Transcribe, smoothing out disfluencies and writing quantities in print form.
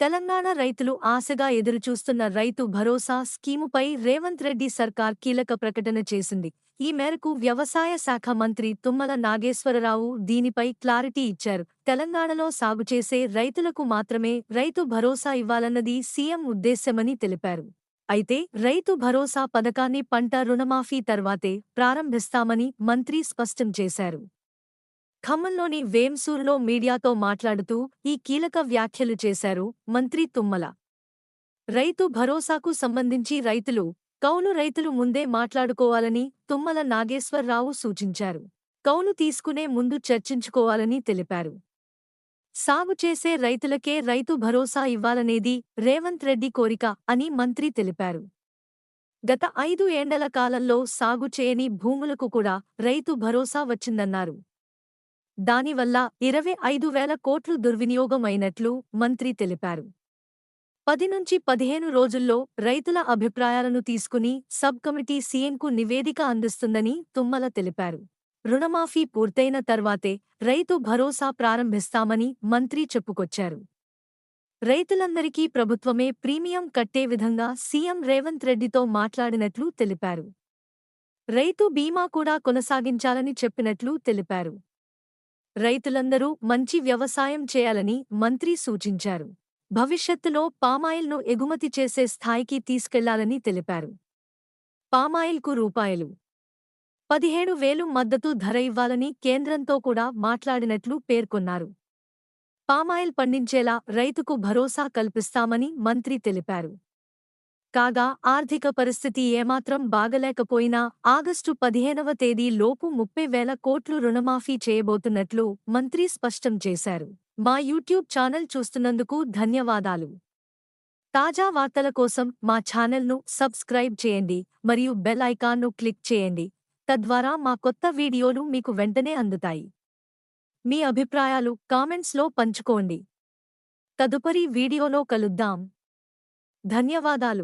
తెలంగాణ రైతులు ఆశగా ఎదురుచూస్తున్న రైతు భరోసా స్కీముపై రేవంత్ రెడ్డి సర్కార్ కీలక ప్రకటన చేసింది. ఈ మేరకు వ్యవసాయ శాఖ మంత్రి తుమ్మల నాగేశ్వరరావు దీనిపై క్లారిటీ ఇచ్చారు. తెలంగాణలో సాగు చేసే రైతులకు మాత్రమే రైతు భరోసా ఇవ్వాలన్నది సీఎం ఉద్దేశ్యమని తెలిపారు. అయితే రైతు భరోసా పథకాన్ని పంట రుణమాఫీ తర్వాతే ప్రారంభిస్తామని మంత్రి స్పష్టం చేశారు. ఖమ్మంలోని వేంసూరులో మీడియాతో మాట్లాడుతూ ఈ కీలక వ్యాఖ్యలు చేశారు మంత్రి తుమ్మల. రైతు భరోసాకు సంబంధించి కౌలు రైతులు ముందే మాట్లాడుకోవాలని తుమ్మల నాగేశ్వరరావు సూచించారు. కౌలు తీసుకునే ముందు చర్చించుకోవాలని తెలిపారు. సాగు చేసే రైతులకే రైతు భరోసా ఇవ్వాలనేది రేవంత్ రెడ్డి కోరిక అని మంత్రి తెలిపారు. గత 5 ఏండ్ల కాలంలో సాగు చేయని భూములకు కూడా రైతు భరోసా వచ్చిందన్నారు. దానివల్ల 25,000 కోట్లు దుర్వినియోగం అయినట్లు మంత్రి తెలిపారు. 10 నుంచి 15 రోజుల్లో రైతుల అభిప్రాయాలను తీసుకుని సబ్ కమిటీ సీఎంకు నివేదిక అందిస్తుందని తుమ్మల తెలిపారు. రుణమాఫీ పూర్తయిన తర్వాతే రైతు భరోసా ప్రారంభిస్తామని మంత్రి చెప్పుకొచ్చారు. రైతులందరికీ ప్రభుత్వమే ప్రీమియం కట్టే విధంగా సీఎం రేవంత్ రెడ్డితో మాట్లాడినట్లు తెలిపారు. రైతు బీమా కూడా కొనసాగించాలని చెప్పినట్లు తెలిపారు. రైతులందరూ మంచి వ్యవసాయం చేయాలని మంత్రి సూచించారు. భవిష్యత్తులో పామాయిల్ను ఎగుమతి చేసే స్థాయికి తీసుకెళ్లాలని తెలిపారు. పామాయిల్కు రూ. 17,000 మద్దతు ధర ఇవ్వాలని కేంద్రంతో కూడా మాట్లాడినట్లు పేర్కొన్నారు. పామాయిల్ పండించేలా రైతుకు భరోసా కల్పిస్తామని మంత్రి తెలిపారు. కాగా ఆర్థిక పరిస్థితి ఏమాత్రం బాగలేకపోయినా ఆగస్టు 15వ తేదీ లోపు 30,000 కోట్లు రుణమాఫీ చేయబోతున్నట్లు మంత్రి స్పష్టం చేశారు. మా యూట్యూబ్ ఛానల్ చూస్తున్నందుకు ధన్యవాదాలు. తాజా వార్తల కోసం మా ఛానల్ను సబ్స్క్రైబ్ చేయండి మరియు బెల్ ఐకాన్ను క్లిక్ చేయండి. తద్వారా మా కొత్త వీడియోలు మీకు వెంటనే అందుతాయి. మీ అభిప్రాయాలు కామెంట్స్లో పంచుకోండి. తదుపరి వీడియోలో కలుద్దాం. ధన్యవాదాలు.